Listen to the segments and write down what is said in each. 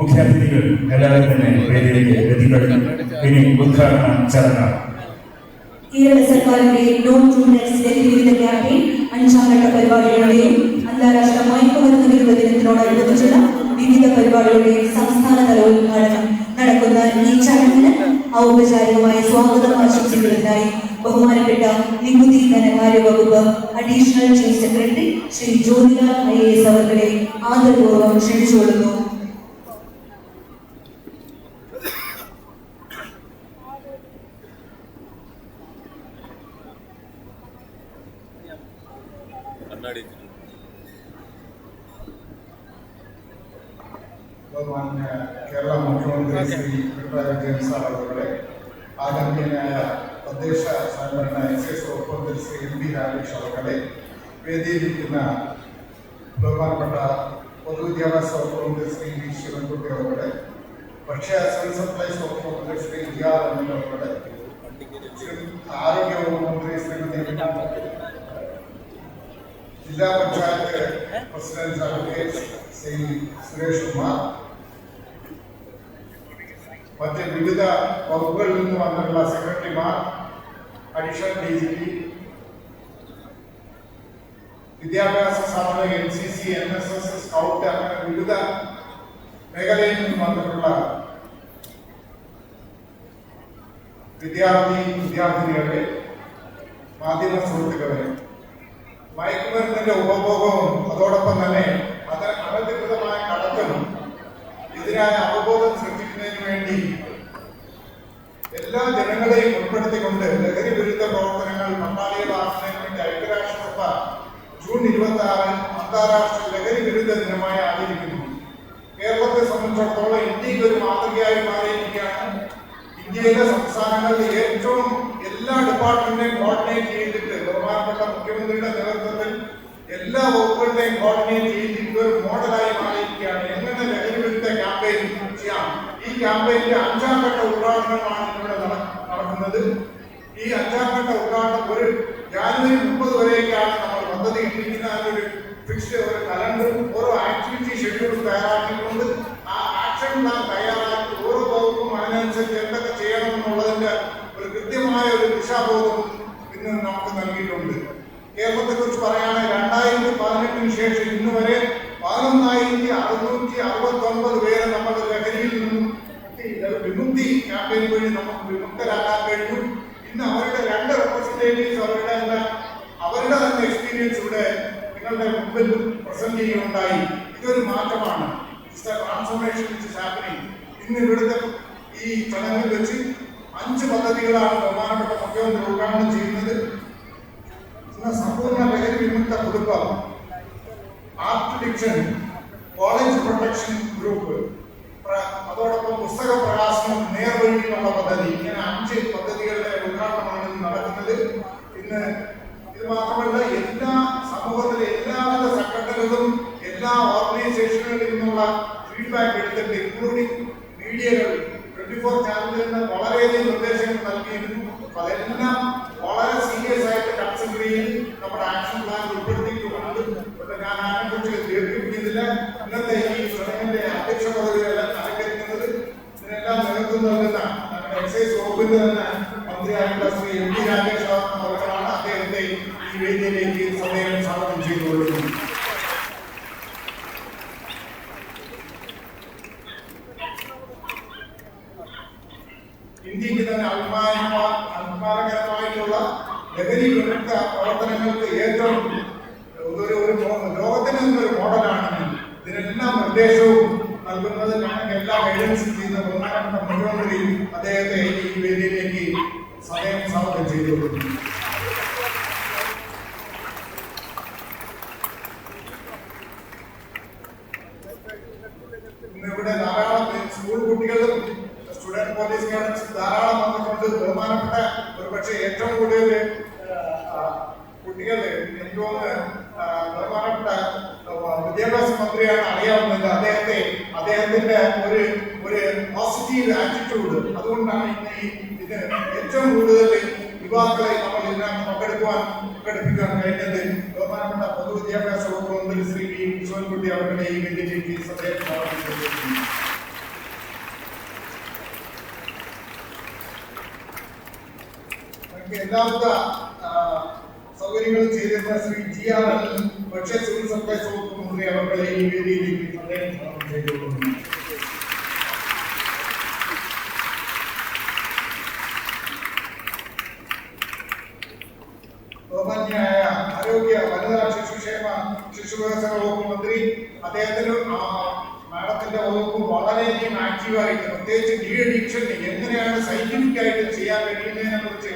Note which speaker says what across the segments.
Speaker 1: മുഖ്യാതിഥികൾ എല്ലാവരും തന്നെ വേദിയിലേക്ക് എത്തിക്കഴിഞ്ഞു. ഇനി ഉദ്ഘാടന ചടങ്ങാണ്.
Speaker 2: കേരള സർക്കാരിന്റെ നോ ടു ഡ്രഗ്സ് ലഹരിവിരുദ്ധ ക്യാമ്പയിൻ 5ാം ഘട്ട പരിപാടികളുടെയും അന്താരാഷ്ട്ര മയക്കുമരുന്ന് വിരുദ്ധ ദിനത്തിനോടനുബന്ധിച്ചുള്ള വിവിധ പരിപാടികളുടെയും സംസ്ഥാനതല ഉദ്ഘാടനം നടക്കുന്ന ഈ ചടങ്ങിന് ഔപചാരികമായ സ്വാഗതം ആശംസിക്കുന്നതിനായി ബഹുമാനപ്പെട്ട നികുതി ധനകാര്യ വകുപ്പ് additional chief secretary Shri Jyothilal IAS അവരുടെ ആദരപൂർവ്വം ക്ഷണിച്ചുകൊള്ളുന്നു.
Speaker 3: ബഹുമാന്യ കേരള മുഖ്യമന്ത്രി ശ്രീ പിണറായി വിജയൻ സാർ അവരുടെ ആദരണീയനായ തദ്ദേശ സ്വയംഭരണ എക്സൈസ് വകുപ്പ് മന്ത്രി ശ്രീ MP രാജേഷ് അവരുടെ വേദിയിലിരിക്കുന്ന ബഹുമാനപ്പെട്ട പൊതുവിദ്യാഭ്യാസ വകുപ്പ് മന്ത്രി ശ്രീ V ശിവൻകുട്ടി അവരുടെ ഭക്ഷ്യ സിവിൽ സപ്ലൈസ് വകുപ്പ് മന്ത്രി ശ്രീ GR അനിൽ അവരുടെ ആരോഗ്യ വകുപ്പ് മന്ത്രി ശ്രീമതി ജില്ലാ പഞ്ചായത്ത് പ്രസിഡന്റ് അഡ്വക്കേറ്റ് ശ്രീ സുരേഷ് കുമാർ, മറ്റ് വിവിധ വകുപ്പുകളിൽ നിന്ന് വന്നിട്ടുള്ള സെക്രട്ടറിമാർ, അഡീഷണൽ DGP, വിദ്യാഭ്യാസ സ്ഥാപന NCC, NSS, സ്കൗട്ട് അങ്ങനെ വിവിധ മേഖലയിൽ നിന്ന് വന്നിട്ടുള്ള വിദ്യാർത്ഥിനികളെ, മാധ്യമ സുഹൃത്തുക്കളെ, മയക്കുമരുന്നിന്റെ ഉപഭോഗവും അതോടൊപ്പം തന്നെ അനധികൃതമായ കടത്തലും ഇതിനായ അവബോധം സൃഷ്ടിക്കുന്നതിന് വേണ്ടി എല്ലാ ജനങ്ങളെയും ഉൾപ്പെടുത്തിക്കൊണ്ട് ലഹരി വിരുദ്ധ പ്രവർത്തനങ്ങൾ പങ്കാളികളാക്കുന്നതിന് വേണ്ടി ഐക്യരാഷ്ട്രസഭ ജൂൺ 26 അന്താരാഷ്ട്ര ലഹരി വിരുദ്ധ ദിനമായി ആചരിക്കുന്നു. കേരളത്തെ സംബന്ധിച്ചിടത്തോളം ഇന്ത്യക്ക് ഒരു മാതൃകയായി മാറിയിരിക്കുകയാണ്. ഇന്ത്യയിലെ സംസ്ഥാനങ്ങളിൽ ഏറ്റവും എല്ലാ ഡിപ്പാർട്ട്മെന്റിനെയും കോർഡിനേറ്റ് ചെയ്തിട്ട് ബഹുമാനപ്പെട്ട മുഖ്യമന്ത്രിയുടെ നേതൃത്വത്തിൽ എല്ലാ വകുപ്പുകളുടെയും കോർഡിനേറ്റ് ചെയ്തിട്ട് ഒരു മോഡലായി മാറിയിരിക്കുകയാണ്. എങ്ങനെ ലഹരി വിരുദ്ധ ക്യാമ്പയിൻ ചെയ്യാം? ഈ ക്യാമ്പയിന്റെ 5ാം ഘട്ട ഉദ്ഘാടനമാണ് ഇവിടെ നടക്കുന്നത്. ഈ 5ാം ഘട്ട ഉദ്ഘാടനം ഒരു ജനുവരി 30 വരെയൊക്കെയാണ് നമ്മൾ പദ്ധതി ഇട്ടിരിക്കുന്ന ഒരു ഫിക്സ്ഡ് ഒരു കലണ്ടറും ഓരോ ആക്ടിവിറ്റി ഷെഡ്യൂളും തയ്യാറാക്കിയിട്ടുണ്ട്. ആ ആക്ഷൻ പ്ലാൻ തയ്യാറാക്കി ഓരോ വകുപ്പും അതിനനുസരിച്ച് എന്തൊക്കെ ചെയ്യണം എന്നുള്ളതിന്റെ ഒരു കൃത്യമായ ഒരു ദിശാബോധം ഇന്ന് നമുക്ക് നൽകിയിട്ടുണ്ട്. കേരളത്തെ കുറിച്ച് പറയുകയാണെങ്കിൽ 2018 ശേഷം ഇന്ന് വരെ 11,669 പേരെ നമ്മുടെ ലഹരിയിൽ നിന്നും വിമുക്തി ക്യാമ്പയിൻ വഴി നമുക്ക് വിമുക്തരാക്കാൻ കഴിഞ്ഞു. ഇന്ന് അവരുടെ 2 റെപ്രസെന്റേറ്റീവ്സ് അവരുടെ തന്നെ എക്സ്പീരിയൻസ് ഇവിടെ നിങ്ങളുടെ മുമ്പിൽ പ്രസന്റ് ചെയ്യുകയുണ്ടായി. ഇതൊരു മാറ്റമാണ്. Transformation is happening. ഇന്ന് ഇവിടുത്തെ ഈ ചടങ്ങിൽ വെച്ച് 5 പദ്ധതികളാണ് ബഹുമാനപ്പെട്ട മുഖ്യമന്ത്രി ഉദ്ഘാടനം ചെയ്യുന്നത്. സമ്പൂർണ്ണ ലഹരി വിമുക്ത കുടുംബം, art diction, college protection group, അതോടൊപ്പം പുസ്തക പ്രകാശനം, നേർവഴിയുള്ള പദ്ധതി, ഇങ്ങനെ 5 പദ്ധതികളുടെ ഉദ്ഘാടനമാണ് നടക്കുന്നത്. ഇന്ന് ഇത് മാത്രമല്ല, എല്ലാ സമൂഹത്തിലെ എല്ലാവിധ സംഘടനകളും എല്ലാ ഓർഗനൈസേഷനുകളിൽ നിന്നുള്ള ഫീഡ്ബാക്ക് എടുത്തിട്ട് ഇൻക്ലൂഡിംഗ് മീഡിയകൾ 24 ചാനലിൽ നിന്ന് വളരെയധികം നിർദ്ദേശങ്ങൾ നൽകിയിരുന്നു. അതെല്ലാം വളരെ സീരിയസ് ആയിട്ട് കൺസിഡർ ചെയ്ത് നമ്മുടെ ആക്ഷൻ പ്ലാൻ ഉൾപ്പെടുത്തിയിട്ടുമുണ്ട്. ഞാൻ അതിനെക്കുറിച്ച് ദീർഘിപ്പിക്കുന്നില്ല. ഇന്നത്തെ ഈ ചടങ്ങിന്റെ അധ്യക്ഷ പദവികളെല്ലാം അലങ്കരിക്കുന്നത് ഇതിനെല്ലാം നേതൃത്വം നൽകുന്ന നമ്മുടെ എക്സൈസ് വകുപ്പിന്റെ തന്നെ മന്ത്രിയായിട്ടുള്ള ശ്രീ MP രാജേഷ് അവർക്കാണ്. അദ്ദേഹത്തെ ഈ വേദിയിലേക്ക് സദയം സ്വാഗതം ചെയ്തുകൊള്ളുന്നു. ഇന്ത്യക്ക് തന്നെ അഭിമാനകരമായിട്ടുള്ള ലഹരി വിരുദ്ധ പ്രവർത്തനങ്ങൾക്ക് ഏറ്റവും ലോകത്തിന് ഒരു മോഡലാണ്. ഇതിനെല്ലാം നിർദ്ദേശവും നൽകുന്നത് ഞങ്ങൾക്ക് എല്ലാ ഗൈഡൻസും ചെയ്യുന്ന ബഹുമാനപ്പെട്ട മുഖ്യമന്ത്രി അദ്ദേഹത്തെ ഈ വേദിയിലേക്ക് സദയം സ്വാഗതം ചെയ്തുകൊള്ളുന്നു. ഇന്നിവിടെ ധാരാളം സ്കൂൾ കുട്ടികളും സ്റ്റുഡന്റ് പോലീസ് കേഡറ്റ്സ് ധാരാളം വന്നിട്ടുണ്ട്. ബഹുമാനപ്പെട്ട ഒരുപക്ഷെ ഏറ്റവും കൂടുതൽ കുട്ടികൾ എനിക്ക് തോന്നുന്നു ബഹുമാനപ്പെട്ട വിദ്യാഭ്യാസ മന്ത്രിയാണ് അറിയാവുന്നത്. അദ്ദേഹത്തിന്റെ ഒരു പോസിറ്റീവ് ആറ്റിറ്റ്യൂഡ്, അതുകൊണ്ടാണ് ഇന്ന് ഇത് ഏറ്റവും കൂടുതൽ യുവാക്കളെ നമ്മൾ ഇതിനകത്ത് പങ്കെടുപ്പിക്കാൻ കഴിഞ്ഞത്. ബഹുമാനപ്പെട്ട പൊതുവിദ്യാഭ്യാസ വകുപ്പ് മന്ത്രി ശ്രീ V ശിവൻകുട്ടി അവരുടെ ഈ വേദിയിലേക്ക് സദയം സ്വാഗതം ചെയ്തിട്ടുണ്ട്. ഞങ്ങൾക്ക് എല്ലാവിധ സൗകര്യങ്ങളും ചെയ്തിരുന്ന ശ്രീ GR ഭക്ഷ്യ സിവിൽ സപ്ലൈസ് വകുപ്പ് മന്ത്രി അവരുടെ ഈ വേദിയിലേക്ക് സന്ദേശം ചെയ്തുകൊള്ളുന്നു. ബഹുമാന്യനായ ആരോഗ്യ വനിതാ ശിശുക്ഷേമ ശിശുവികസന വകുപ്പ് മന്ത്രി, അദ്ദേഹത്തിന് മാഡത്തിന്റെ വകുപ്പ് വളരെയധികം ആക്റ്റീവായിട്ട്, പ്രത്യേകിച്ച് ഡി അഡിക്ഷൻ എങ്ങനെയാണ് സയന്റിഫിക് ആയിട്ട് ചെയ്യാൻ കഴിയുന്നതിനെ കുറിച്ച്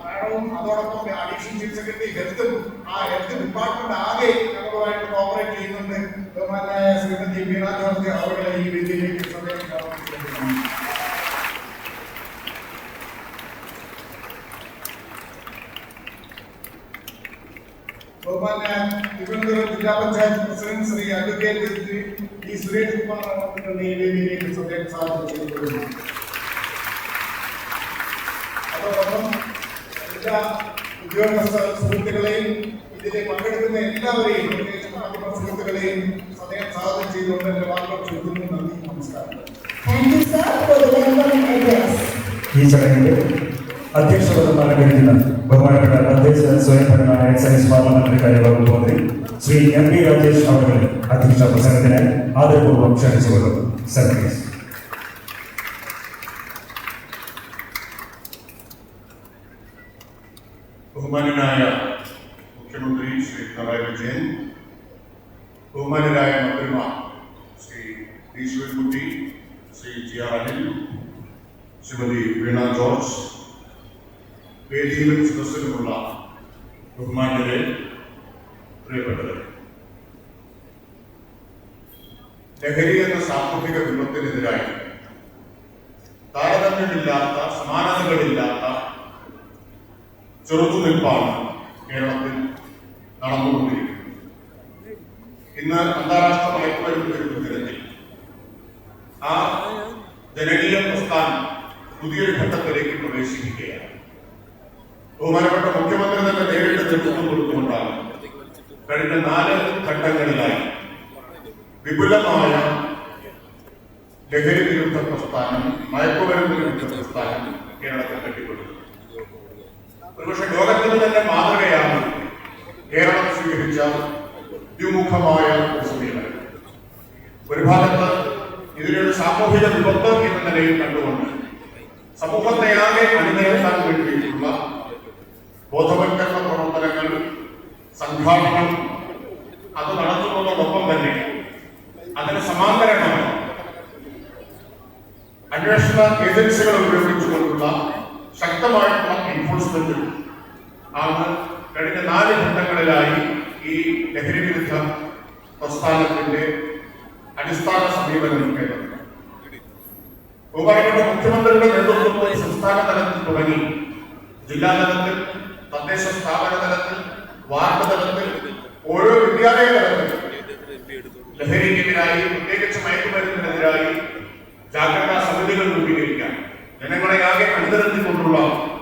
Speaker 3: മാഡവും അതോടൊപ്പം അഡീഷൻ ചീഫ് സെക്രട്ടറി ഹെൽത്തും ആ ഹെൽത്ത് ഡിപ്പാർട്ട്മെന്റ് ആകെ ഞങ്ങളുമായിട്ട് കോപ്പറേറ്റ് ചെയ്യുന്നുണ്ട്. ബഹുമാന്യനായ ശ്രീമതി വീണ ജോർജ് അവരുടെ ഈ വേദിയിലേക്ക് സന്ദേശം ബഹുമാന്യ തിരുവനന്തപുരം ജില്ലാ panchayat president Shri advocate D Suresh Kumar അവരുടെ ഈ വേദിയിലേക്ക് സന്ദേശം സാധിച്ചിരിക്കുന്നു. അതോടൊപ്പം എല്ലാ ഉദ്യോഗസ്ഥ സുഹൃത്തുക്കളെയും ഇതിൽ പങ്കെടുക്കുന്ന എല്ലാവരെയും, പ്രത്യേകിച്ച് മാധ്യമ സുഹൃത്തുക്കളെയും സദയം സ്വാഗതം ചെയ്തുകൊണ്ട് എന്റെ വാക്കുകൾ ചൊല്ലുന്നു. നന്ദി, നമസ്കാരം.
Speaker 1: ഈ ചടങ്ങിൽ അധ്യക്ഷപദം അലങ്കരിക്കുന്ന ബഹുമാനപ്പെട്ട തദ്ദേശ സ്വയംഭരണ എക്സൈസ് പാർലമെന്ററി കാര്യ വകുപ്പ് മന്ത്രി ശ്രീ MP രാജേഷ് അവരുടെ അധ്യക്ഷ പ്രസംഗത്തിനായി ആദരപൂർവ്വം ക്ഷണിച്ചുകൊള്ളുന്നു. സർവീസ്
Speaker 4: ബഹുമാനനായ മുഖ്യമന്ത്രി ശ്രീ പിണറായി വിജയൻ, ബഹുമാനരായ മന്ത്രിമാർ ശ്രീ D ശിവൻകുട്ടി, ശ്രീ GR അനിൽ, ശ്രീമതി വീണ ജോർജ്, വേദിയിലും സദസ്സിലുമുള്ള ബഹുമാന്യരെ, പ്രിയപ്പെട്ടവരെ, ലഹരി എന്ന സാമൂഹിക വിപത്തിനെതിരായി താരതമ്യമില്ലാത്ത, സമാനതകളില്ലാത്ത ചെറുത്തുനിൽപ്പാണ് കേരളത്തിൽ നടന്നുകൊണ്ടിരിക്കുന്നത്. ഇന്ന് അന്താരാഷ്ട്ര മയക്കുമരുന്ന് വിരുദ്ധ ദിനത്തിൽ ആ ജനകീയ പ്രസ്ഥാനം പുതിയൊരു ഘട്ടത്തിലേക്ക് പ്രവേശിക്കുകയാണ്. ബഹുമാനപ്പെട്ട മുഖ്യമന്ത്രി തന്നെ നേരിട്ട് നേതൃത്വം കൊടുത്തുകൊണ്ടാണ് കഴിഞ്ഞ 4 ഘട്ടങ്ങളിലായി വിപുലമായ ലഹരി വിരുദ്ധ പ്രസ്ഥാനം, മയക്കുമരുന്ന് വിരുദ്ധ പ്രസ്ഥാനം കേരളത്തിൽ കെട്ടിക്കൊടുക്കുന്നത്. ഒരുപക്ഷെ ലോകത്തിന് തന്നെ മാതൃകയാണ് കേരളം സ്വീകരിച്ച ദ്വിമുഖമായ ഒരു സമീപനം. ഒരു ഭാഗത്ത് ഇതിനൊരു സാമൂഹിക വിപത്ത് എന്ന നിലയിൽ കണ്ടുകൊണ്ട് സമൂഹത്തെ ആകെ അണിനിരത്താൻ വേണ്ടിയിട്ടുള്ള ബോധവൽക്കരണ പ്രവർത്തനങ്ങൾ, സംഘാടനം അത് നടത്തുന്നതോടൊപ്പം തന്നെ അതിന് സമാന്തരമായി അന്വേഷണ ഏജൻസികൾ ഉപയോഗിച്ചുകൊണ്ടുള്ള ശക്തമായിട്ടുള്ള എൻഫോഴ്സ്മെന്റ് ആണ് കഴിഞ്ഞ 4 ഘട്ടങ്ങളിലായി ഈ ലഹരി വിരുദ്ധ പ്രസ്ഥാനത്തിന്റെ അടിസ്ഥാന സമീപനം കേരളം. ബഹുമാനപ്പെട്ട മുഖ്യമന്ത്രിയുടെ നേതൃത്വത്തിൽ സംസ്ഥാന തലത്തിൽ തുടങ്ങി ജില്ലാ തലത്തിൽ, തദ്ദേശ സ്ഥാപന തലത്തിൽ, വാർഡ് തലത്തിൽ, ഓരോ വിദ്യാലയ തലത്തിൽ ലഹരിക്കെതിരായി, പ്രത്യേകിച്ച് മയക്കുമരുന്നിനെതിരായി ജാഗ്രതാ സമിതികൾ രൂപീകരിക്കാൻ, ജനങ്ങളെ ആകെ അണിനിരത്തിക്കൊണ്ടുള്ള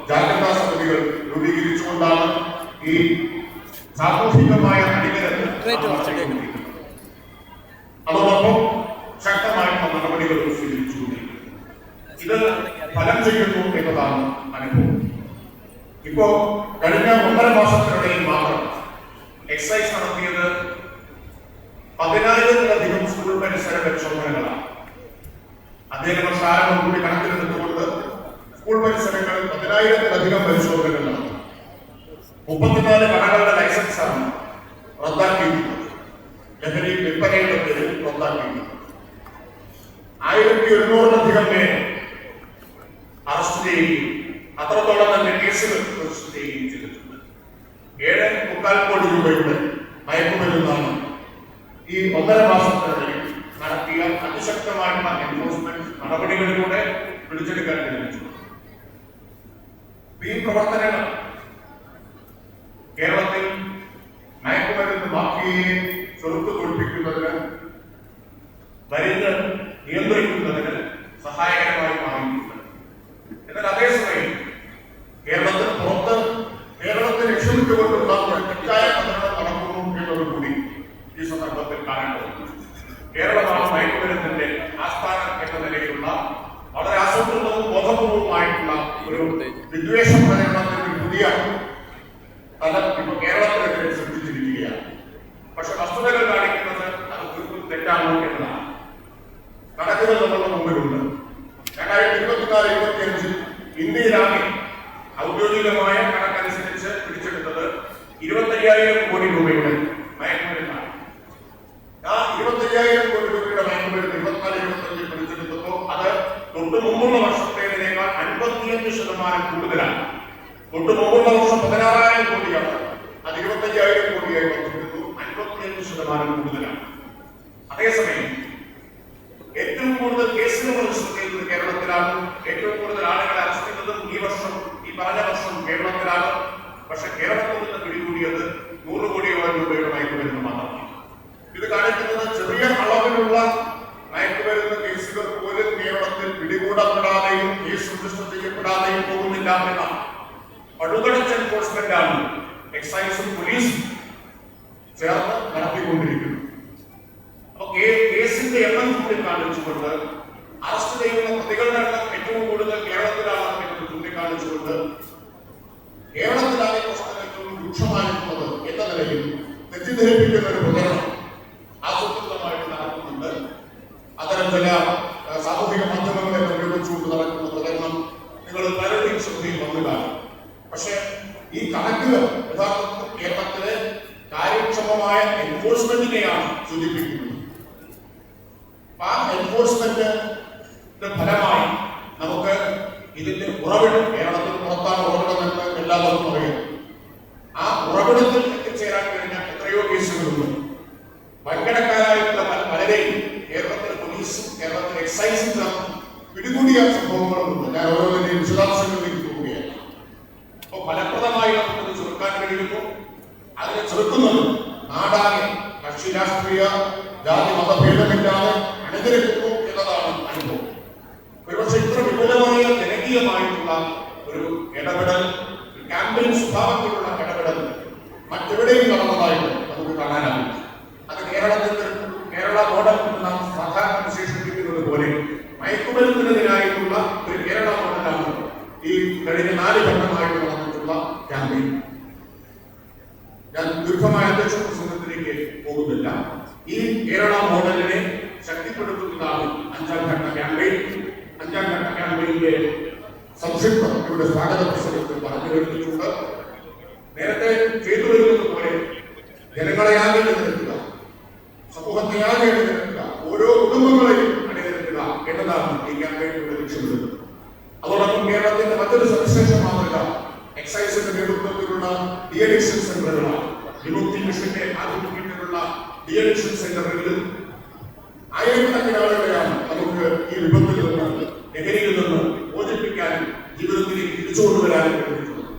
Speaker 4: ജാഗ്രതാ സമിതികൾ രൂപീകരിച്ചുകൊണ്ടാണ് ഈ സാമൂഹികമായ അണിനിരത്ത്. അതോടൊപ്പം ശക്തമായിട്ടുള്ള നടപടികൾ സ്വീകരിച്ചുകൊണ്ടിരിക്കുന്നു. ഇത് ഫലം ചെയ്യുന്നു എന്നതാണ് അനുഭവം. ഇപ്പോ കഴിഞ്ഞ 1.5 മാസത്തിനിടയിൽ മാത്രം എക്സൈസ് നടത്തിയത് 10,000-ലധികം സ്കൂൾ പരിസര പരിശോധനകളാണ്. അദ്ദേഹം വർഷാരംഭം കൂടി കണക്കിലെടുത്തുകൊണ്ട് സ്കൂൾ പരിസരങ്ങളിൽ 10,000-ലധികം പരിശോധനകൾ നടത്തി. 34 കടകളുടെ ലൈസൻസാണ് റദ്ദാക്കിയിട്ടുള്ളത്. ലഹരി വിൽപ്പനയുടെ പേരിൽ റദ്ദാക്കിയിട്ടുള്ളത്. 1,100-ലധികം പേരെ അറസ്റ്റ് ചെയ്യുകയും അത്രത്തോളം തന്നെ കേസുകൾ രജിസ്റ്റർ ചെയ്യുകയും ചെയ്തിട്ടുണ്ട്. 7.25 കോടി രൂപയുടെ മയക്കുമരുന്നാണ് ഈ 1.5 മാസത്തിനിടയിൽ നടത്തിയ അതിശക്തമായിട്ടുള്ള എൻഫോഴ്സ്മെന്റ് നടപടികളിലൂടെ പിടിച്ചെടുക്കാൻ കഴിഞ്ഞിട്ടുണ്ട്. ഈ പ്രവർത്തനങ്ങൾ കേരളത്തിൽ മയക്കുമരുന്ന് മാഫിയയെ ചെറുത്തു തോൽപ്പിക്കുന്നതിന്, മരുന്ന് നിയന്ത്രിക്കുന്നതിന് സഹായകരമായി മാറിയിട്ടുണ്ട്. എന്നാൽ അതേസമയം കേരളത്തിന് പുറത്ത് കേരളത്തെ ലക്ഷ്യമിട്ടുകൊണ്ടുള്ള തെറ്റായ പദ്ധതികൾ നടക്കുന്നു എന്നതുകൂടി ഈ സന്ദർഭത്തിൽ കാണേണ്ടതുണ്ട്. കേരളമാണ് മയക്കുമരുന്നിന്റെ ആസ്ഥാനം എന്ന നിലയിലുള്ള വളരെ ആസൂത്രിതവും ബോധപൂർവമായിട്ടുള്ള ഒരു വിദ്വേഷ പ്രചരണത്തിന് പുതിയ തലം ഇപ്പൊ കേരളത്തിലെതിരെ സൃഷ്ടിച്ചിരിക്കുകയാണ്. പക്ഷെ വസ്തുതകൾ കാണിക്കുന്നത് അത് തീർത്തും തെറ്റാണോ എന്നതാണ്. കണക്കുകൾ നമ്മുടെ മുമ്പിലുണ്ട്. 2024-25 ഇന്ത്യയിലാകെ ഔദ്യോഗികമായ കണക്കനുസരിച്ച് പിടിച്ചെടുത്തത് 25,000 കോടി രൂപയുടെ മയക്കുമരുന്നാണ്. ആ 25,000 കോടി രൂപയുടെ മയക്കുമരുന്ന് 24-25 പിടിച്ചെടുത്തപ്പോൾ അത് തൊട്ട് മുമ്പുള്ള വർഷത്തേതിനേക്കാൾ 55% കൂടുതലാണ്. തൊട്ട് മുമ്പുള്ള വർഷം 16,000 കോടിയാണ്, അത് 25,000 കോടിയായി വർദ്ധിക്കുന്നു, 55% കൂടുതലാണ്. അതേസമയം ഏറ്റവും കൂടുതൽ കേസുകൾ രജിസ്റ്റർ ചെയ്യുന്നത് കേരളത്തിലാണ്. ഏറ്റവും കൂടുതൽ ആളുകളെ അറസ്റ്റ് ചെയ്യുന്നതും ഈ പറഞ്ഞ വർഷം കേരളത്തിലാണ്. പക്ഷെ കേരളത്തിൽ നിന്ന് പിടികൂടിയത് 100 കോടിയോളം രൂപയുടെ മയക്കുമരുന്ന് മാത്രമാണ്. ഇത് കാണിക്കുന്നത് ചെറിയ അളവിലുള്ള മയക്കുമരുന്ന് കേസുകൾ പോലും കേരളത്തിൽ പിടികൂടപ്പെടാതെയും കേസ് രജിസ്റ്റർ ചെയ്യപ്പെടാതെയും പോകുന്നില്ല എന്നാണ്. പഴുതടച്ച എൻഫോഴ്സ്മെന്റ് ആണ് എക്സൈസും പോലീസും ചേർന്ന് നടത്തിക്കൊണ്ടിരിക്കുന്നത്. അപ്പൊ കേസിന്റെ എണ്ണം ചൂണ്ടിക്കാണിച്ചുകൊണ്ട് അറസ്റ്റ് ചെയ്യുന്ന പ്രതികളുടെ എണ്ണം ഏറ്റവും കൂടുതൽ കേരളത്തിലാണ് എന്ന് ചൂണ്ടിക്കാണിച്ചുകൊണ്ട് കേരളത്തിലാണ് പ്രശ്നം ഏറ്റവും രൂക്ഷമായിട്ടുള്ളത് എന്ന നിലയിൽ തെറ്റിദ്ധരിപ്പിക്കുന്ന ഒരു പ്രചരണം ആസൂത്രിതമായിട്ട് നടക്കുന്നുണ്ട്. അത്തരം ചില സാമൂഹിക മാധ്യമങ്ങളെ ഉപയോഗിച്ചുകൊണ്ട് നടക്കുന്ന പ്രചരണം നിങ്ങൾ പലരുടെയും ശ്രദ്ധയിൽ വന്നതാണ്. പക്ഷെ ഈ കണക്കുകൾ യഥാർത്ഥത്തിൽ കേരളത്തിലെ കാര്യക്ഷമമായ എൻഫോഴ്സ്മെന്റിനെയാണ് സൂചിപ്പിക്കുന്നത്. ആ എൻഫോഴ്സ്മെന്റിന്റെ ഫലമായി നമുക്ക് ഇതിന്റെ ഉറവിടം കേരളത്തിൽ പുറത്താണ് ഉറവിടമെന്ന് എല്ലാവർക്കും അറിയാം. ആ ഉറവിടത്തിൽ എത്തിച്ചേരാൻ കഴിഞ്ഞ എത്രയോ കേസുകളുണ്ട്. വൻകിടക്കാരായിട്ടുള്ള പലരെയും കേരളത്തിലെ പോലീസും കേരളത്തിലെ എക്സൈസും ചേർന്ന് പിടികൂടിയ സംഭവങ്ങളുണ്ട്. ഞാൻ ഓരോന്നിന്റെയും വിശദാംശങ്ങളിലേക്ക് പോവുകയാണ്. അപ്പൊ ഫലപ്രദമായി നമുക്കത് ചെറുക്കാൻ കഴിയുന്നു. അതിനെ ചെറുക്കുന്നത് നാടാകെ കക്ഷി രാഷ്ട്രീയ ജാതി മതഭേദമില്ലാതെ അണിനിരക്കുന്നു എന്നതാണ് അനുഭവം. ഒരുപക്ഷെ ഇത്ര വിപുലമായ ജനകീയമായിട്ടുള്ള ഒരു ഇടപെടൽ, ക്യാമ്പയിൻ സ്വഭാവത്തിലുള്ള ഇടപെടൽ മറ്റെവിടെയും നടന്നതായിട്ട് നമുക്ക് കാണാനാകും. അത് കേരള മോഡൽ നാം സാധാരണ വിശേഷിപ്പിക്കുന്നത് പോലെ മയക്കുമരുന്നിനെതിരായിട്ടുള്ള ഒരു കേരള മോഡലാണ് ഈ കഴിഞ്ഞ 4 ഘട്ടമായിട്ട് നടന്നിട്ടുള്ള ക്യാമ്പയിൻ. ഞാൻ ദീർഘമായ അധ്യക്ഷ പ്രസംഗത്തിലേക്ക് പോകുന്നില്ല. ഈ കേരള മോഡലിനെ ശക്തിപ്പെടുത്തുന്നതാണ് 5ാം ഘട്ട ക്യാമ്പയിൻ. 5ാം ഘട്ട ക്യാമ്പയിന്റെ സംക്ഷിപ്തം ഇവിടെ സ്വാഗത പ്രസംഗത്തിൽ പറഞ്ഞു കഴിഞ്ഞിട്ടുണ്ട്. നേരത്തെ ചെയ്തു വരുന്നത് പോലെ ജനങ്ങളെ ആകെ അണിനിരത്തുക, സമൂഹത്തെ ആകെ അണിനിരത്തുക, ഓരോ കുടുംബങ്ങളെയും അണിനിരത്തുക എന്നതാണ് ഈ ക്യാമ്പയിനിലൂടെ ലക്ഷ്യമിടുന്നത്. അതോടൊപ്പം കേരളത്തിന്റെ മറ്റൊരു സവിശേഷ മാതൃക എക്സൈസിന്റെ നേതൃത്വത്തിലുള്ള ഡി അഡിക്ഷൻ സെന്ററുകളാണ്. വിമുക്തി മിഷന്റെ ആഭിമുഖ്യത്തിലുള്ള ഡി അഡിക്ഷൻ സെന്ററുകളിൽ ആയിരക്കണക്കിന് ആളുകളെയാണ് നമുക്ക് ഈ വിപത്തിൽ നിന്ന്, ലഹരിയിൽ നിന്ന് മോചിപ്പിക്കാനും ജീവിതത്തിലേക്ക് തിരിച്ചുകൊണ്ടുവരാനും കഴിഞ്ഞിട്ടുള്ളത്.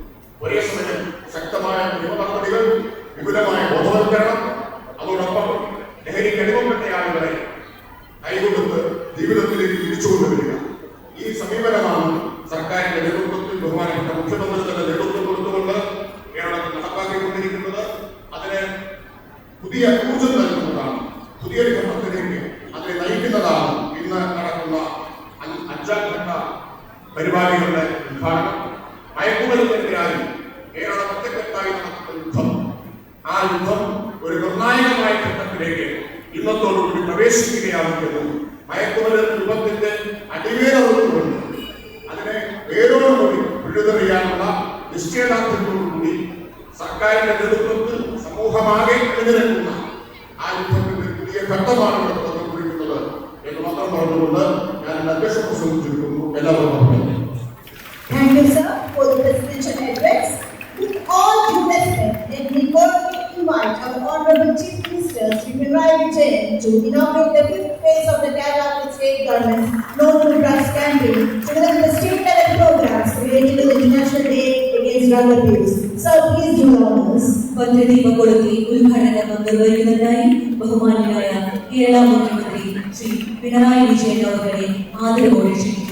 Speaker 4: ഒരേ സമയം ശക്തമായ നിയമ നടപടികൾ, വിപുലമായ ബോധവൽക്കരണം, അതോടൊപ്പം ലഹരിക്ക് അടിമപ്പെട്ട ആളുകളെ കൈകൊടുത്ത് ജീവിതത്തിലേക്ക് തിരിച്ചുകൊണ്ടുവരിക. ഈ സമീപനമാണ് സർക്കാരിന്റെ നേതൃത്വത്തിൽ ബഹുമാനപ്പെട്ട മുഖ്യമന്ത്രി തന്നെ നേതൃത്വം കൊടുത്തുകൊണ്ട് കേരളത്തിൽ നടപ്പാക്കിക്കൊണ്ടിരിക്കുന്നത്. അതിന് പുതിയ ഊർജ്ജം നൽകുന്നതാണ്, പുതിയൊരു ഘട്ടത്തിലേക്ക് അതിനെ നയിക്കുന്നതാണ് ഇന്ന് നടക്കുന്ന 5ാം ഘട്ട പരിപാടികളുടെ ഉദ്ഘാടനം. മയക്കുമരുന്നിനെതിരായി കേരളം ഒറ്റക്കെട്ടായി നടത്തുന്ന യുദ്ധം, ആ യുദ്ധം ഒരു നിർണായകമായ ഘട്ടത്തിലേക്ക് ഇന്നത്തോടുകൂടി പ്രവേശിക്കുകയാണെങ്കിലും മയക്കുമരുന്ന് വിപത്തിന്റെ അടിവേരവുകൊണ്ട് അതിനെ വേരോടുകൂടി പിഴുതെറിയാനുള്ള നിശ്ചയദാർഢ്യത്തോടുകൂടി സർക്കാരിന്റെ നേതൃത്വത്തിൽ സമൂഹമാകെ അണിനിരക്കുന്ന ആ യുദ്ധത്തിന്റെ പുതിയ ഘട്ടമാണ് ഇവിടെ തുറന്നുകൊണ്ടിരിക്കുന്നത് എന്ന് മാത്രം പറഞ്ഞുകൊണ്ട് ഞാൻ അധ്യക്ഷ പ്രസംഗിച്ചിരിക്കുന്നു. എല്ലാവർക്കും
Speaker 5: Thank you, sir, for the presidential address. With all due respect, let me cordially invite our Honorable Chief Minister, Sri Pinarayi Vijayan, to inaugurate the 5th phase of the Kerala State Government's No to Drugs campaign, together with the state-level programs related to the International Day Against Drug Abuse. Sir, please do the honors.
Speaker 2: പദ്ധതി കൊടുത്തി ഉദ്ഘാടനം നിർവഹിക്കുന്നതിനായി ബഹുമാന്യനായ കേരള മുഖ്യമന്ത്രി ശ്രീ പിണറായി വിജയൻ അവരുടെ ആദരവോടെ ക്ഷണിക്കുന്നു.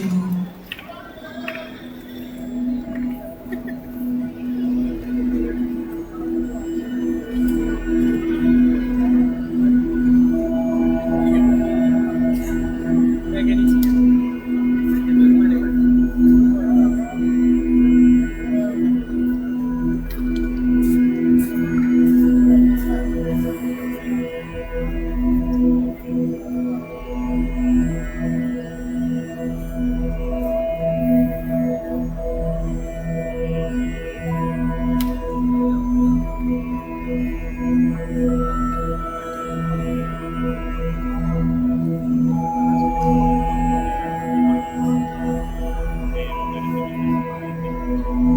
Speaker 2: Thank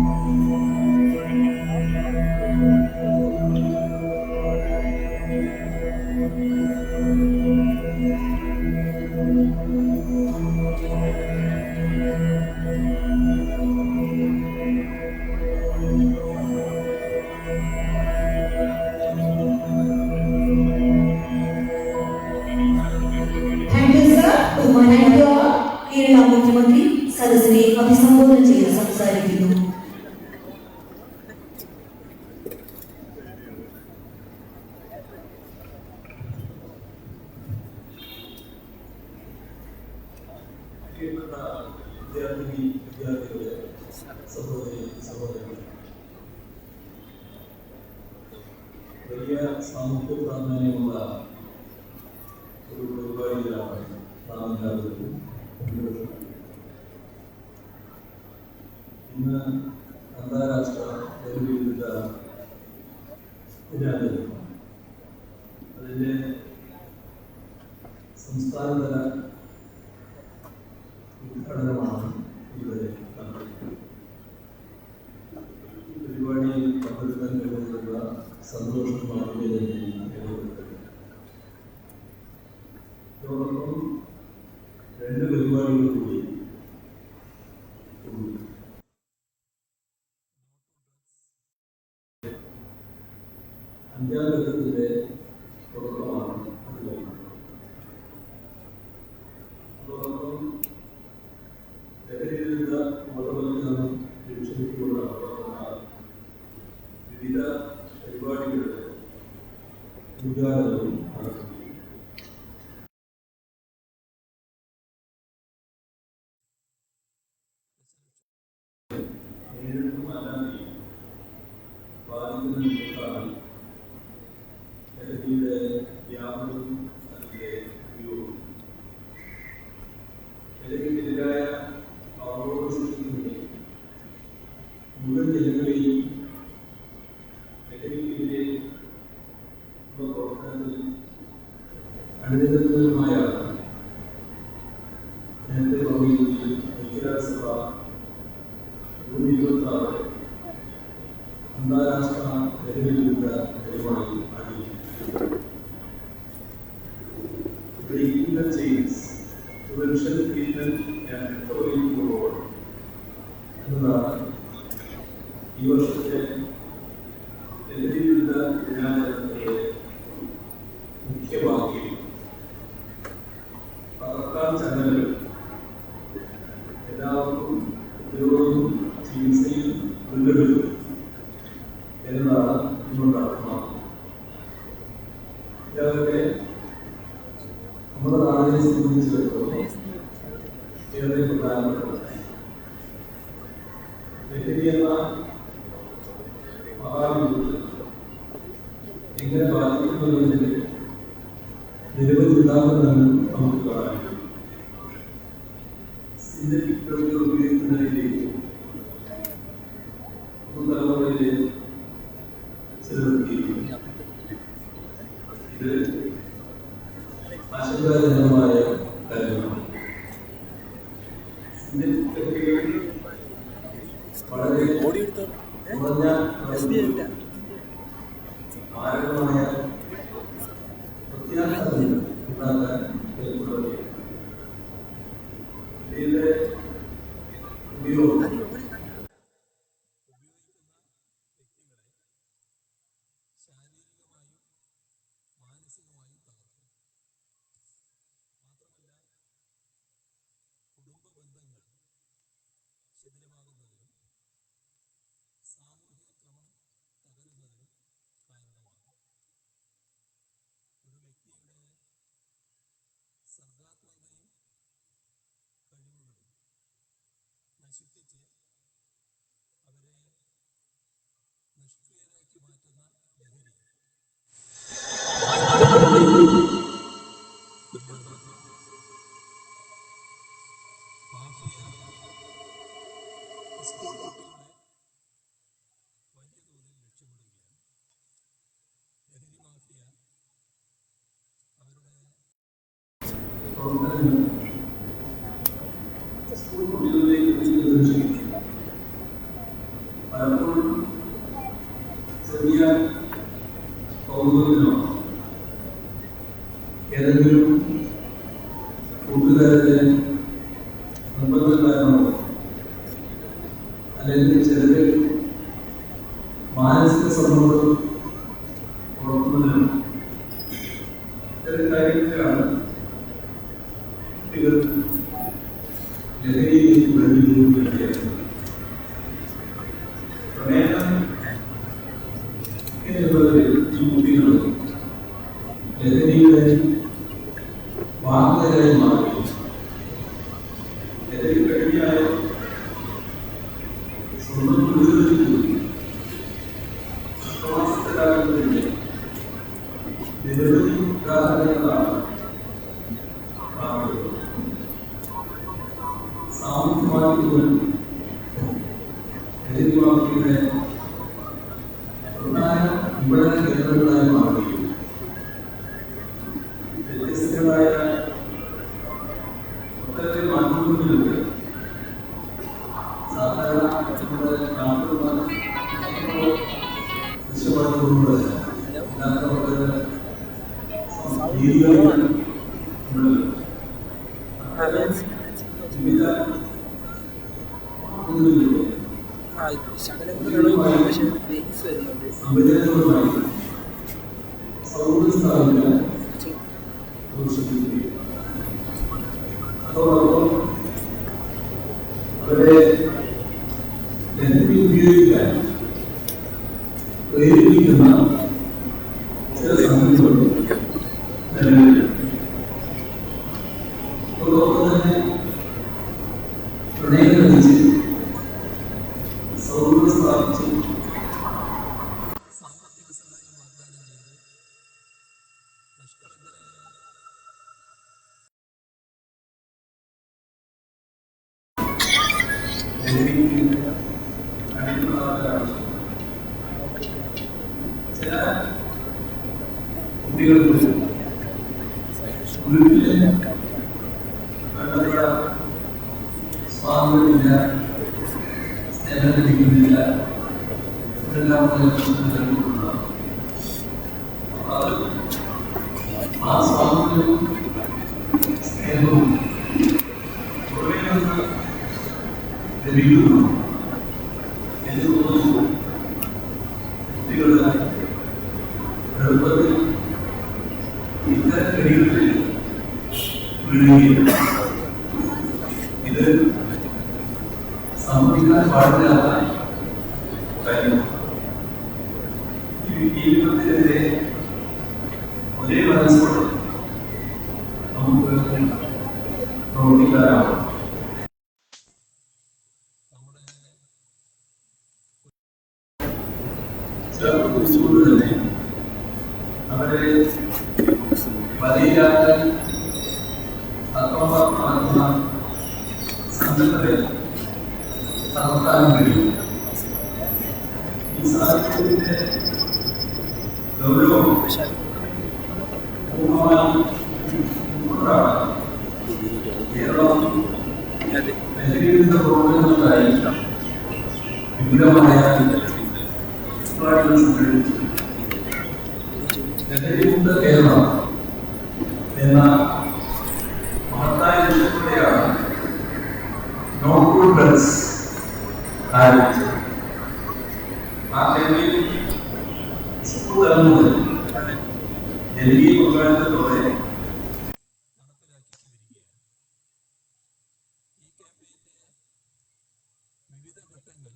Speaker 2: you, sir. ബഹുമാനായ കേരള മുഖ്യമന്ത്രി സദസ്സിനെ അഭിസംബോധന ചെയ്ത് സംസാരിക്കുന്നു.
Speaker 6: വിദ്യാർത്ഥികളെ സഹോദരി സഹോദരങ്ങളെ, വലിയ സാമൂഹ്യ പ്രാധാന്യമുള്ള ഒരു പരിപാടിയിലാണ് നാം എല്ലാവരും പങ്കെടുക്കുന്നത്. ഇന്ന് അന്താരാഷ്ട്ര ലഹരിവിരുദ്ധ ദിനാചരണം, അതിൻ്റെ സംസ്ഥാനതല ഉദ്ഘാടനമാണ് ഇവിടെ നടന്നത്. ഈ പരിപാടിയിൽ പങ്കെടുക്കാൻ കഴിയുന്നതിനുള്ള സന്തോഷം വളരെ രേഖപ്പെടുത്തുന്നത്. അതോടൊപ്പം രണ്ട് പരിപാടികൾ കൂടി അഞ്ചാം ഘട്ടത്തിൻ്റെ തുടക്കമാണ് അത് കഴിഞ്ഞത്. അതോടൊപ്പം ലഹരിവിരുദ്ധ ബോധവൽക്കരണം ലക്ഷ്യമിട്ടുള്ള വിവിധ പരിപാടികളുടെ ഉദ്ഘാടനവും നടത്തി. നേരിട്ടും അല്ലാതെയും ബാധിക്കുന്ന നിമിഷമാണ് ലഹരിയുടെ വ്യാപനവും അതിൻ്റെ ഉപയോഗവും. ലഹരിക്കെതിരായ അവബോധം സൃഷ്ടിക്കുന്നതിന് മുഴുവൻ ജനങ്ങളെയും ലഹരിക്കെതിരെ പ്രവർത്തനത്തിൽ അണിനിരന്നതുമായ നേരത്തെ പറഞ്ഞ ഐക്യരാഷ്ട്രസഭ ജൂൺ 26 അന്താരാഷ്ട്ര ലഹരിവിരുദ്ധ പരിപാടി ആരംഭിച്ചു. Breaking the chains, prevention, treatment and recovery forward എന്നതാണ് ഈ വർഷത്തെ ലഹരിവിരുദ്ധ ദിനാചരണത്തിന്റെ മുഖ്യവാക്യം. സർക്കാർ ചങ്ങലകൾ എല്ലാവർക്കും ഉപയോഗവും ചികിത്സയും വീണ്ടെടുക്കും എന്നതാണ് ഇന്നുകൊണ്ട് അർത്ഥമാക്കുന്നത്. ഇതൊക്കെ നമ്മുടെ നാടിനെ സംബന്ധിച്ചിടത്തോളം ഏറെ പ്രധാനപ്പെട്ടതാണ്. ലഹരി എന്ന മഹാവിപത്ത് എങ്ങനെ ബാധിക്കുന്നതിന് നിരവധി ഉദാഹരണങ്ങൾ നമുക്ക് കാണാൻ കഴിയും. സിന്തറ്റിക് ഡ്രഗുകൾ ഉപയോഗിക്കുന്നതിലേക്ക് പുതുതലമുറയിലെ ചിലർത്തിയിരിക്കുന്നു. ഇത് ആശങ്കാജനകമായ കാര്യമാണ്. സിന്തറ്റിക് ഡ്രഗുകൾ വളരെ കുറഞ്ഞ മാരകമായ പ്രത്യാഘാതങ്ങൾ ഉണ്ടാക്കാൻ കഴിവുള്ളവയാണ്. ഇതിന്റെ ഉപയോഗം ശാരീരികമായും മാനസികമായും തകർക്കും. മാത്രമല്ല, കുടുംബ ബന്ധങ്ങൾ ശിഥിലമാകുന്നതിനും സാമൂഹിക ക്രമം തകരുന്നതിനും കാരണമാകും. ഒരു വ്യക്തിയുടെ പലപ്പോഴും ചെറിയ കൗതുകത്തിനോ ഏതെങ്കിലും കൂട്ടുകാരുടെ നിർബന്ധക്കാരനോ അല്ലെങ്കിൽ ചിലര് മാനസിക സമ്മർദ്ദം ഉറക്കുന്നതിനും ഇത്തരം കാര്യങ്ങളിലാണ് കുട്ടികൾ ലഹരിയിലേക്ക് പ്രവേശിക്കുകയാണ്. പ്രണയം എന്നുള്ളത് ഈ കുട്ടികൾ ലഹരിയുടെ വാഹകരായി മാറി. ലഹരി കഴിയായ സ്വന്തം വീടുകളിൽ പോയി പ്രവാസത്തിലാകുന്നതിന്റെ നിരവധി ഉദാഹരണങ്ങളാണ് കാണുന്നത്. സാമൂഹ്യമാധ്യമങ്ങൾ ലഹരിവാദികളുടെ പ്രധാന വിപണന കേന്ദ്രങ്ങളായി മാറുകയും വ്യത്യസ്തങ്ങളായ ഒട്ടേറെ മാധ്യമങ്ങളിലൂടെ സാധാരണ നമ്മുടെ നാട്ടുകാർ ദൃശ്യമാധ്യമങ്ങളുടെ വിവിധ സംവിധാനങ്ങളുമായി സൗഹൃദം സ്ഥാപിക്കാൻ പ്രോത്സാഹിപ്പിക്കുക. അതോടൊപ്പം അവരെ ലഹരി ഉപയോഗിക്കാൻ പ്രേരിപ്പിക്കുന്ന ചില സംഗതികളുണ്ട്. അതോടൊപ്പം തന്നെ പ്രണയം നയിച്ച് സൗഹൃദം സ്ഥാപിച്ച് ചില കുട്ടികൾക്ക് വീട്ടിലെ വേണ്ടത്ര സ്വാതന്ത്ര്യമില്ല, സ്നേഹം ലഭിക്കുന്നില്ല, ഇതെല്ലാം നൽകുന്നതാണ്. അത് ആ സ്വാതന്ത്ര്യവും സ്നേഹവും പുറമേ നിന്ന് ലഭിക്കുന്നു എന്ന് തോന്നുന്നു. കുട്ടികളുടെ എളുപ്പത്തിൽ ഇത്തരം കഴിവുകളിൽ വീഴുകയില്ല. ഇത് സമ്മതിക്കാൻ പാടില്ലാത്ത കാര്യം. ഈ വിപത്തിനെതിരെ ഒരേ മനസ്സോടെ നമുക്ക് പ്രവർത്തിക്കാനാവും. ചെറുപ്പത്തിൽ തന്നെ അവരെ വലിയാക്കാൻ നടത്തുന്ന സംഘടനകളെ തകർക്കാനും കഴിയും. ഈ സാഹചര്യത്തിന്റെ ഗൗരവം പൂർണ്ണമായി ഉൾക്കൊണ്ടാണ് കേരളം ലഹരിവിരുദ്ധ പ്രവർത്തനങ്ങൾക്കായി വിപുലമായ പരിപാടികൾ സംഘടിപ്പിച്ചു. ലഹരിമുക്ത കേരളം എന്ന മഹത്തായ ലക്ഷ്യത്തോടെയാണ് നോ ടു ഡ്രഗ്സ് ആരംഭിച്ചത്. ആ ക്യാമ്പയിൻ സ്കൂൾ തലം മുതൽ ഡൽഹി പങ്കാളിത്തത്തോടെ വിവിധ ഘട്ടങ്ങൾ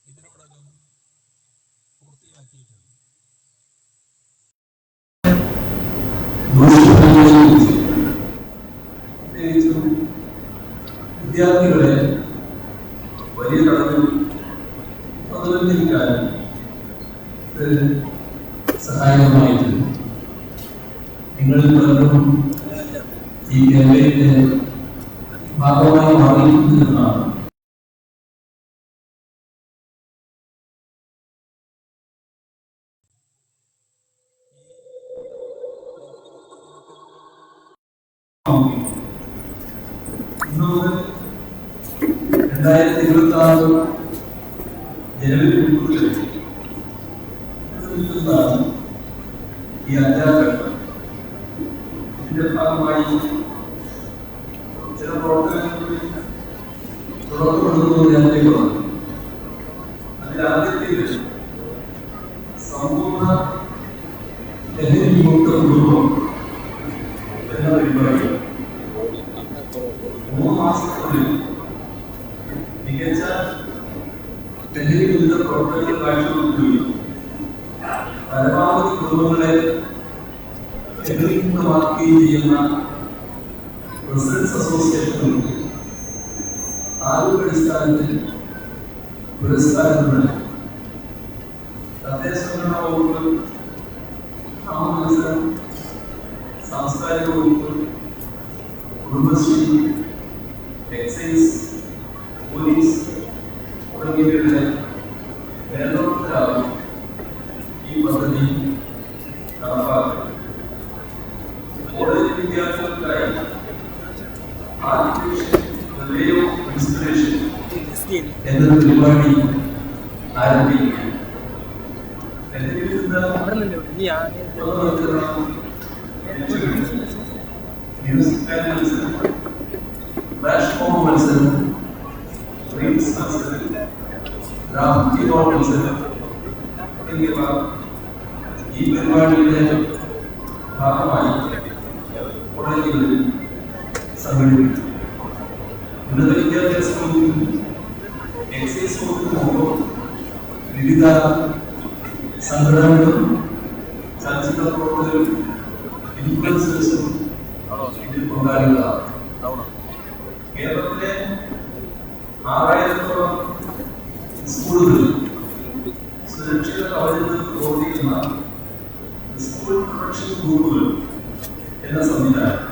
Speaker 6: ഇതിനോടകം പൂർത്തിയാക്കിയിട്ടുണ്ട്. പ്രത്യേകിച്ചും വിദ്യാർത്ഥികളെ വലിയ തലത്തിൽ പ്രതിബന്ധിക്കാൻ ഇത് സഹായകമായിട്ടുണ്ട്. നിങ്ങളിൽ പലരും ഈ ക്യാമ്പയിന്റെ ഭാഗമായി മാറിയിട്ടുണ്ടെന്നാണ് ഇന്ന് 2026 ജനവിധിക്കുന്ന ഈ അഞ്ചാം ഘട്ടം. ഇതിന്റെ ഭാഗമായി ചില പ്രവർത്തനങ്ങൾ തുടർന്നുകൊടുക്കുന്നത് ജനതയ്ക്കുള്ളത്. അതിലാദ്യത്തേത് സമ്പൂർണ്ണ ലഹരി വിമുക്ത കുടുംബം എന്ന പരിപാടി 3 മാസത്തിനുള്ളിൽ മികച്ച ലഹരി വിരുദ്ധ പ്രവർത്തനങ്ങൾ കാഴ്ചവെക്കുകയും പരമാവധി കുടുംബങ്ങളെ ലഹരിമുക്തമാക്കുകയും ചെയ്യുന്ന റെസിഡൻസ് അസോസിയേഷനുകൾക്ക് ആരോഗ്യാടിസ്ഥാനത്തിൽ പുരസ്കാരങ്ങൾ തദ്ദേശ ഭരണ വകുപ്പ്, ഗ്രാമവികസനം, സാംസ്കാരിക വകുപ്പ്, കുടുംബശ്രീ, എക്സൈസ്, പോലീസ് തുടങ്ങിയവരുടെ നേതൃത്വത്തിലാണ് ഈ പദ്ധതി നടപ്പാക്കുന്നത്. കോളേജ് വിദ്യാർത്ഥികൾക്കായി ആർട്ടിഫിഷ്യൽ വേ ഓഫ് ഇൻസ്പിറേഷൻ എന്നൊരു പരിപാടി ആരംഭിക്കുക. മത്സരം, ഫ്ലാഷ് മോബ് മത്സരം, റീൽസ് മത്സരം, ഗ്രാഫിറ്റി നോട്ട് മത്സരം തുടങ്ങിയവ ഈ പരിപാടിയുടെ ഭാഗമായി കോളേജുകളിൽ സംഘടിപ്പിക്കും. ഉന്നത വിദ്യാഭ്യാസ വകുപ്പും എക്സൈസ് വകുപ്പും വിവിധ സംഘടനകളും ചലച്ചിത്ര പ്രവർത്തകരും ഇൻഫ്ലുവൻസേഴ്സും ഇതിൽ പങ്കാളികളാണ്. കേരളത്തിലെ 6000-ഓളം സ്കൂളുകളിൽ സുരക്ഷിത കവചത്തിൽ പ്രവർത്തിക്കുന്ന സ്കൂൾ പ്രൊട്ടക്ഷൻ ഗ്രൂപ്പുകൾ എന്ന സംവിധാനം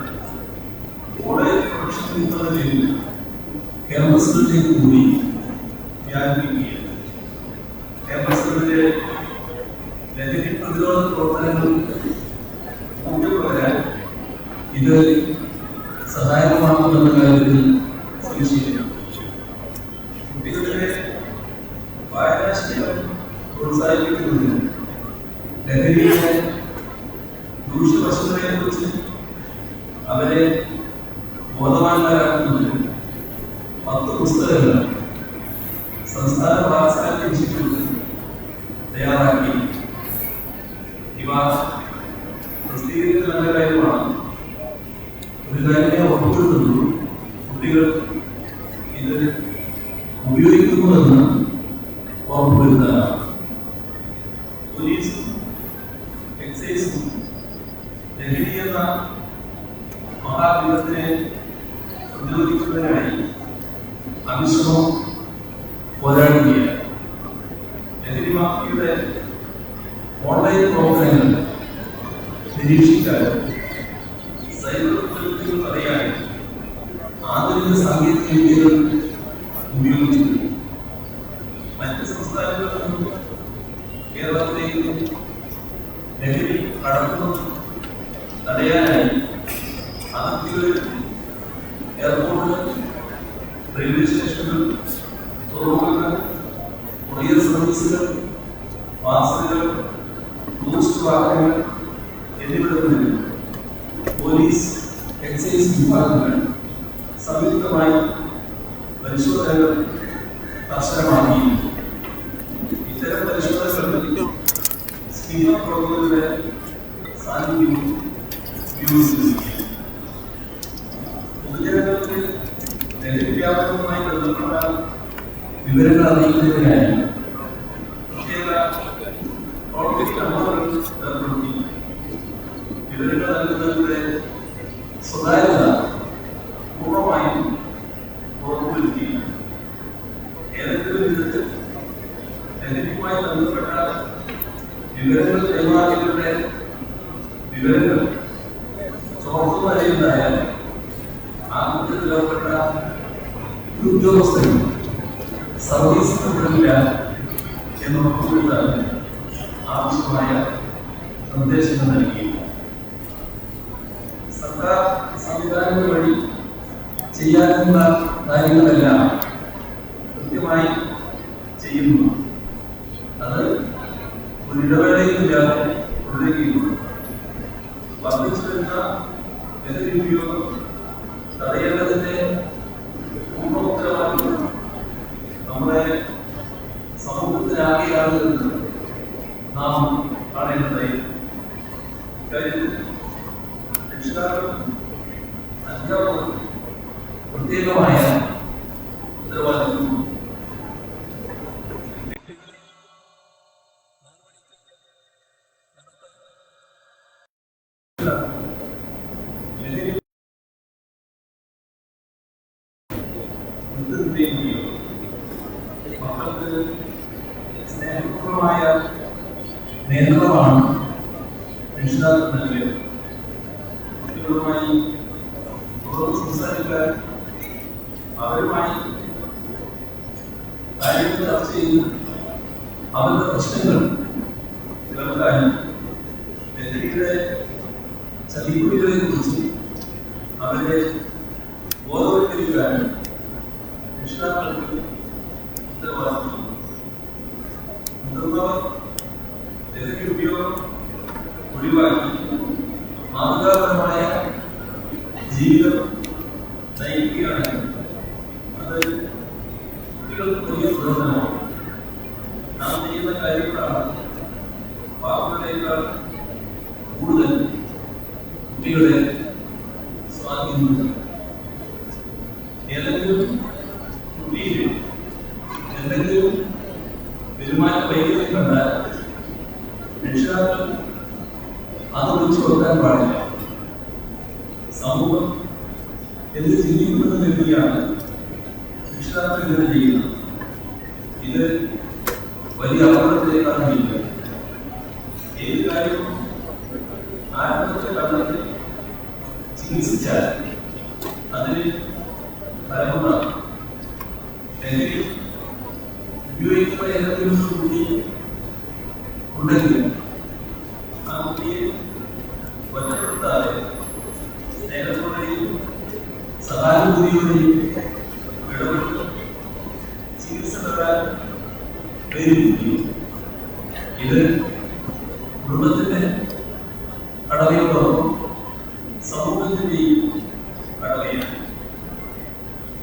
Speaker 6: കോളേജ് പ്രൊട്ടക്ഷൻ ഗ്രൂപ്പുകളിൽ ക്യാമ്പസുകളിലേക്ക് കൂടി വ്യാപിപ്പിക്കുകയാണ്. ക്യാമ്പസുകളിലെ ലഹരി പ്രതിരോധ പ്രവർത്തനങ്ങൾ ഊർജ്ജപകരാൻ ഇത് സഹായകമാകുമെന്ന കാര്യത്തിൽ സംശയമില്ല. കുട്ടികളുടെ വായനാശീലം പ്രോത്സാഹിപ്പിക്കുന്നതിന് ലഹരിയുടെ ദൂഷ്യവശങ്ങളെക്കുറിച്ച് അവരെ ബോധവാന്മാരാക്കുന്നതിന് 10 പുസ്തകങ്ങൾ സംസ്ഥാന വാത്സല്യ ഇൻസ്റ്റിറ്റ്യൂട്ട് തയ്യാറാക്കി. ഇവ പ്രസിദ്ധീകരിക്കുന്ന നല്ല കാര്യമാണ്. ഒരു കാര്യത്തെ ഉറപ്പുവരുത്തുന്നു, കുട്ടികൾ ഇത് ഉപയോഗിക്കുന്നുവെന്ന് ഉറപ്പുവരുത്താനാണ്. പോലീസും എക്സൈസും ലഹരി എന്ന മഹാവിപത്തിനെ പ്രതിരോധിക്കുന്നതിനായി അവിശ്രമം പോരാടുകയാണ്. ലഹരി മാഫിയയുടെ ഓൺലൈൻ പ്രവർത്തനങ്ങൾ നിരീക്ഷിക്കാൻ സൈബർ കുറ്റകൃത്യങ്ങൾ തടയാൻ ആധുനിക സാങ്കേതിക വിദ്യകൾ ഉപയോഗിച്ചിട്ടുണ്ട്. മറ്റ് സംസ്ഥാനങ്ങളിൽ നിന്നും കേരളത്തിലേക്ക് ലഹരി കടക്കുന്നത് തടയാനായി അതിർത്തികളിൽ, എയർപോർട്ടുകൾ, റെയിൽവേ സ്റ്റേഷനുകൾ, തുറമുഖങ്ങൾ, കൊറിയർ സർവീസുകൾ, പാർസലുകൾ, ടൂറിസ്റ്റ് വാഹനങ്ങൾ എന്നിവിടങ്ങളിൽ പോലീസ്, എക്സൈസ് വിഭാഗങ്ങൾ സംയുക്തമായി പരിശോധനകൾ കർശനമാക്കി. ഇത്തരം പരിശോധനകളിൽ സ്പീക്കർ പ്രവർത്തകരുടെ സാന്നിധ്യം ഉപയോഗിച്ചിരിക്കുകയാണ്. പൊതുജനങ്ങൾക്ക് ലഹരി വ്യാപനവുമായി ബന്ധപ്പെട്ട വിവരങ്ങൾ അറിയിക്കുന്നതിനായി പ്രത്യേക പ്രോട്ടോകോൾ നമ്പറുകൾ ഏർപ്പെടുത്തി. വിവരങ്ങൾ നൽകുന്നതിലൂടെ സ്വകാര്യത പൂർണ്ണമായും ഉറപ്പുവരുത്തി. ഏതെങ്കിലും വിധത്തിൽ ലഹരിയുമായി ബന്ധപ്പെട്ട വിവരങ്ങൾ കൈമാറിയവരുടെ വിവരങ്ങൾ ചോർന്നു വരെയുണ്ടായാൽ ആ കുറ്റത്തിലേർപ്പെട്ട ഉദ്യോഗസ്ഥരും സർവീസ് തുടരില്ല എന്ന് ഉറപ്പുവരുത്താൻ ആവശ്യമായ നിർദ്ദേശങ്ങൾ നൽകി. സർക്കാർ സംവിധാനങ്ങൾ വഴി ചെയ്യാനുള്ള കാര്യങ്ങളെല്ലാം കൃത്യമായി ചെയ്യുന്നു. ഒരു ഇടവേളയില്ലാതെ തുടരുകയുള്ളൂ. വർദ്ധിച്ചു വരുന്ന ലഹരി ഉപയോഗം തടയേണ്ടതിന്റെ പൂർണ്ണ ഉത്തരവാദിത്വം നമ്മുടെ സമൂഹത്തിലാകെയാകുന്നത് നാം കാണേണ്ടതായി. ഇക്കാര്യത്തിൽ രക്ഷിതാക്കളും അധ്യാപകരും പ്രത്യേകമായ ഉത്തരവാദിത്വം മക്കൾക്ക് സ്നേഹപൂർവമായ നേതൃത്വമാണ് രക്ഷിതാക്കൾ നൽകിയത്. കുട്ടികളുമായി തുറന്ന് സംസാരിക്കാൻ, അവരുമായി കാര്യങ്ങൾ ചർച്ച ചെയ്ത് അവരുടെ പ്രശ്നങ്ങൾ കേൾക്കാനും ലഹരിയുടെ ചതിക്കുഴികളെ കുറിച്ച് അവരെ ബോധവൽക്കരിക്കാനും രക്ഷിതാക്കൾക്ക് ഉത്തരവാദിത്വം. മുതിർന്നവർ ലഹരി ഉപയോഗം ഒഴിവാക്കി മാതൃകാപരമായ ജീവിതം നയിക്കുകയാണെങ്കിൽ അത് കുട്ടികൾക്ക് വലിയ പ്രയോജനമാണ്. നാം ചെയ്യുന്ന കാര്യങ്ങളാണ് പാവങ്ങളേക്കാൾ കൂടുതൽ കുട്ടികളെ സ്വാധീനിക്കുന്നത്. ഏതെങ്കിലും കുട്ടിയിൽ എന്തെങ്കിലും പെരുമാറ്റ വൈകല്യം കണ്ടാൽ രക്ഷിതാക്കൾ അത് വിളിച്ചു കൊടുക്കാൻ പാടില്ല. സമൂഹം എന്ത് ചിന്തിക്കുന്നത് കരുതിയാണ് രക്ഷിതാക്കൾ ഇങ്ങനെ ചെയ്യുന്നത്. ഇത് വലിയ അപകടത്തിലേക്കാണ് നയിക്കുന്നത്. ഏത് കാര്യവും ആരംഭത്തെ കണ്ടെത്തി ചികിത്സിച്ചാൽ അതിന് ഫലമുണ്ടാകും. ലഹരി ഉപയോഗിക്കുന്ന ഏതെങ്കിലും കുട്ടി ഉണ്ടെങ്കിൽ ആ കുട്ടിയെ ഒറ്റപ്പെടുത്താതെ സ്നേഹത്തോടെയും സഹാനുഭൂതിയോടെയും ഇടപെട്ട് ചികിത്സ തരാൻ പ്രേരിപ്പിക്കും. ഇത് കുടുംബത്തിന്റെ കടമയോടൊപ്പം സമൂഹത്തിന്റെയും കടമയാണ്.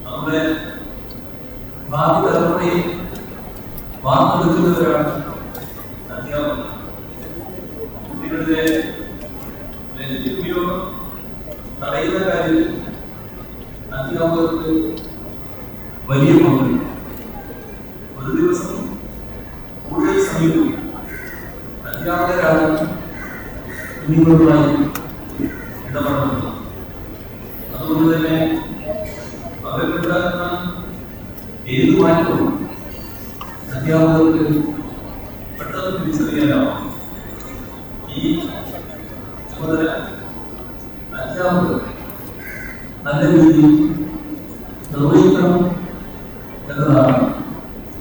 Speaker 6: നമ്മുടെ ഭാവി തലമുറയെ വാർത്തെടുക്കുന്നവരാണ് അധ്യാപകർ. കുട്ടികളുടെ ലഹരി ഉപയോഗം തടയുന്ന കാര്യത്തിൽ അധ്യാപകർക്ക് വലിയ പങ്കുണ്ട്. ഒരു ദിവസം കൂടുതൽ സമയവും അധ്യാപകരാണ് കുഞ്ഞുങ്ങളുമായി ഇടപെടുന്നത്. അതുകൊണ്ട് തന്നെ അവരുണ്ടാകുന്ന ഏത് മാറ്റവും അധ്യാപകർക്ക് പെട്ടെന്ന് തിരിച്ചറിയാനാവും. ഈ ചുമതല അധ്യാപകർ നല്ല രീതിയിൽ നിർവഹിക്കണം എന്നതാണ്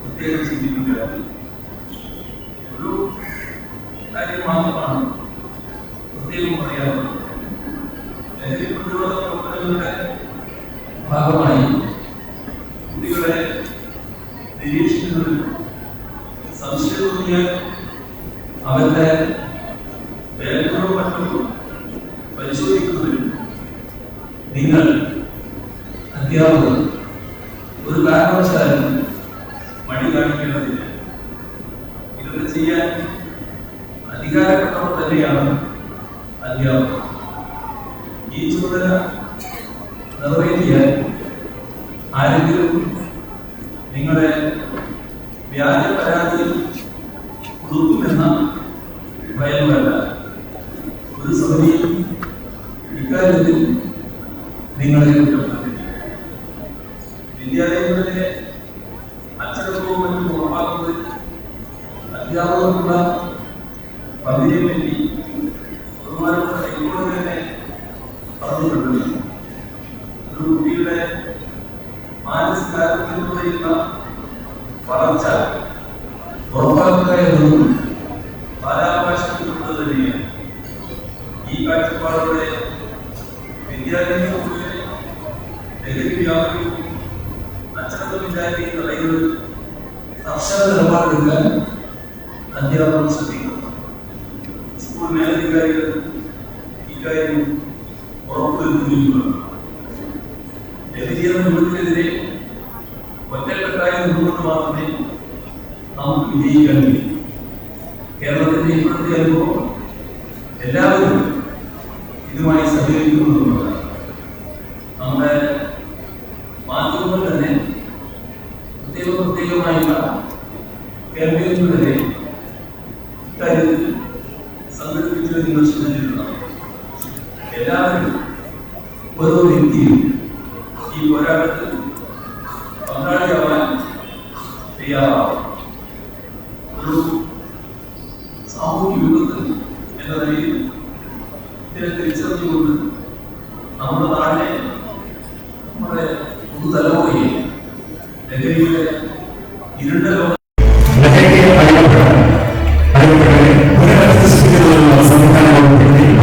Speaker 6: പ്രത്യേകം ചിന്തിക്കുന്നത്. ഒരു കാര്യം മാത്രമാണ് പ്രത്യേകം പറയാനുള്ളത്. ലഹരി പ്രതിരോധ പ്രവർത്തനങ്ങളുടെ ഭാഗമായി കുട്ടികളെ നിരീക്ഷിക്കുന്നതിൽ സംശയം തോന്നിയാൽ അവരുടെ വേദനകളും മറ്റും പരിശോധിക്കുന്നതിൽ നിങ്ങൾ അധ്യാപകർ ഒരു കാരണവശാലും മടി കാണിക്കേണ്ടതില്ല. ഇതൊക്കെ ചെയ്യാൻ അധികാരപ്പെട്ടവർ തന്നെയാണ് അധ്യാപകർ. ഈ ചുമതല നിറവേറ്റിയാൽ ആരെങ്കിലും നിങ്ങളെ വ്യാജ പരാതിയിൽ കൊടുക്കുമെന്ന ഭയമല്ല. ഒരു സമിതിയും ഇക്കാര്യത്തിൽ നിങ്ങളെ കുറ്റപ്പെടുത്തില്ല. വിദ്യാലയങ്ങളിലെ അച്ചടക്കവും മറ്റും ഉറപ്പാക്കുന്നതിൽ അധ്യാപകർക്കുള്ള പങ്കിനെ പറ്റി ബഹുമാനപ്പെട്ട ഹൈക്കോടതി തന്നെ പറഞ്ഞിട്ടുണ്ട്. ഒരു കുട്ടിയുടെ മാനസികാരോഗ്യത്തിലൂടെയുള്ള വളർച്ച ഉറപ്പാക്കുക എന്നതും ബാലാവകാശത്തിലുള്ളത് തന്നെയാണ്. ഈ കാഴ്ചപ്പാടോടെ വിദ്യാലയങ്ങളിലെ ലഹരി വ്യാപനവും അച്ചടക്കമില്ലായ്മയും തടയുന്നത് കർശന നിലപാടെടുക്കാൻ അധ്യാപകർ ശ്രദ്ധിക്കുന്നു. മേലധികാരികൾ ഇക്കാര്യം ഉറപ്പുവരുത്തുകയാണ്. ലഹരിയുടെ വിപത്തിനെതിരെ ഒറ്റക്കെട്ടായി നിന്നുകൊണ്ട് മാത്രമേ നമുക്ക് വിജയിക്കാൻ കഴിയൂ. കേരളത്തിന്റെ ഇപ്പോഴത്തെ അനുഭവം എല്ലാവരും ഇതുമായി സഹകരിക്കുന്നുള്ളതാണ്. നമ്മുടെ മാധ്യമങ്ങൾ തന്നെ പ്രത്യേകമായുള്ള ക്യാമ്പയിനുകളെ ഇക്കാര്യത്തിൽ സംഘടിപ്പിച്ചത് നിങ്ങൾ ശ്രദ്ധിച്ചിട്ടുണ്ടാകും. എല്ലാവരും ഓരോ വ്യക്തിയും ഈ പോരാട്ടത്തിൽ പങ്കാളിയാവാൻ തയ്യാറാവും. ഒരു സാമൂഹ്യ വിപത്ത് എന്ന നിലയിൽ ഇതിനെ തിരിച്ചറിഞ്ഞുകൊണ്ട് നമ്മുടെ നാടിനെ, നമ്മുടെ പുതുതലമുറയെ ലഹരിയുടെ ഇരുണ്ട ലോകം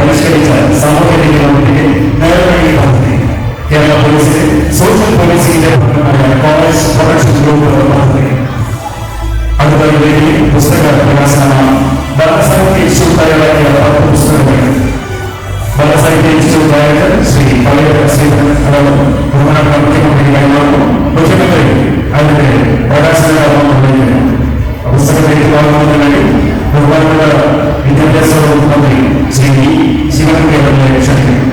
Speaker 1: പരിഷ്കരിച്ച സാമൂഹിക നേരവഴി പദ്ധതി കേരള പോലീസിലെ സോഷ്യൽ പോലീസിന്റെ ഭാഗമായ കോളേജ് പ്രൊട്ടക്ഷൻ ഗ്രൂപ്പ് പദ്ധതി, അതുപോലെ പുസ്തക പ്രകാശനമാണ്. ബാലസാഹിത്യ ഇൻസ്റ്റിറ്റ്യൂട്ട് തയ്യാറാക്കിയ 10 പുസ്തകങ്ങൾ ബാലസാഹിത്യ ഇൻസ്റ്റിറ്റ്യൂട്ട് ഡയറക്ടർ ശ്രീ ശ്രീധരൻ ബഹുമാനപ്പെട്ട മുഖ്യമന്ത്രി കൈമാറുന്നു. മുഖ്യമന്ത്രി അതിന്റെ പ്രകാശന പുസ്തകത്തിലേക്ക് വാങ്ങുന്നതിനായി ബഹുമാനപ്പെട്ട വിദ്യാഭ്യാസ വകുപ്പ് മന്ത്രി ശ്രീ ശിവൻകുട്ടി അവരെ ക്ഷണിക്കുന്നു.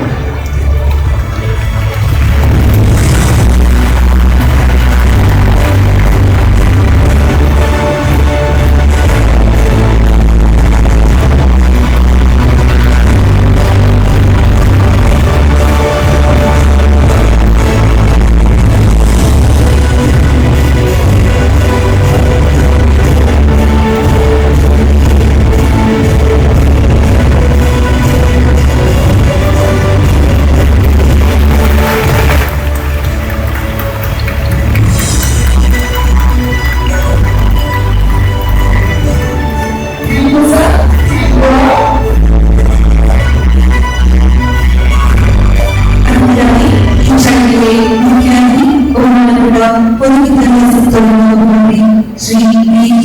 Speaker 2: ശ്രീ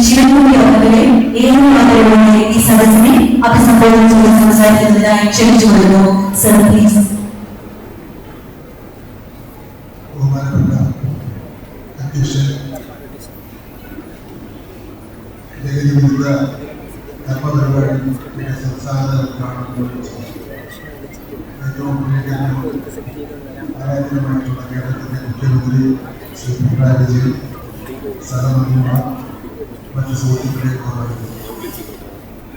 Speaker 2: ശിവൻകുട്ടി അവരെ ഏറെ ഈ സദസ്സിനെ അഭിസംബോധന ചെയ്ത് സംസാരിക്കുന്നതിനായി ക്ഷണിച്ചുകൊള്ളുന്നു. Sir please.
Speaker 7: ബഹുമാനപ്പെട്ട അധ്യക്ഷൻ, ലഹരി വിരുദ്ധ കർമ്മപരിപാടിയുടെ സംസ്ഥാന ഉദ്ഘാടനം ഏറ്റവും പ്രിയങ്കരനും ആരാധനമായിട്ടുള്ള കേരളത്തിന്റെ മുഖ്യമന്ത്രി ശ്രീ പിണറായി വിജയൻ, സഹമന്ത്രിമാർ, മറ്റ് സുഹൃത്തുക്കളെ കോർക്കുന്നു.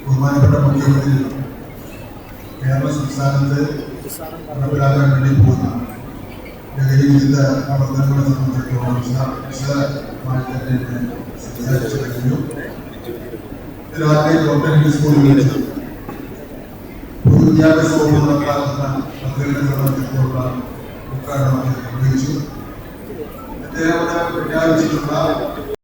Speaker 7: ബഹുമാനപ്പെട്ട മുഖ്യമന്ത്രി കേരള സംസ്ഥാനത്ത് നടപ്പിലാക്കാൻ വേണ്ടി പോകുന്ന ലഹരി വിരുദ്ധ പ്രവർത്തനങ്ങളെ സംബന്ധിച്ചിടത്തോളം വിശദമായി തന്നെ സംസാരിച്ചു കഴിഞ്ഞു. രാത്രി ഗവൺമെന്റ് സ്കൂളുകളിൽ പൊതുവിദ്യാഭ്യാസ വകുപ്പ് നടപ്പാക്കുന്ന പദ്ധതികളെ സംബന്ധിച്ചിടത്തോളം ഉദ്ഘാടനം നിർവഹിച്ചു. അദ്ദേഹം പ്രഖ്യാപിച്ചിട്ടുള്ള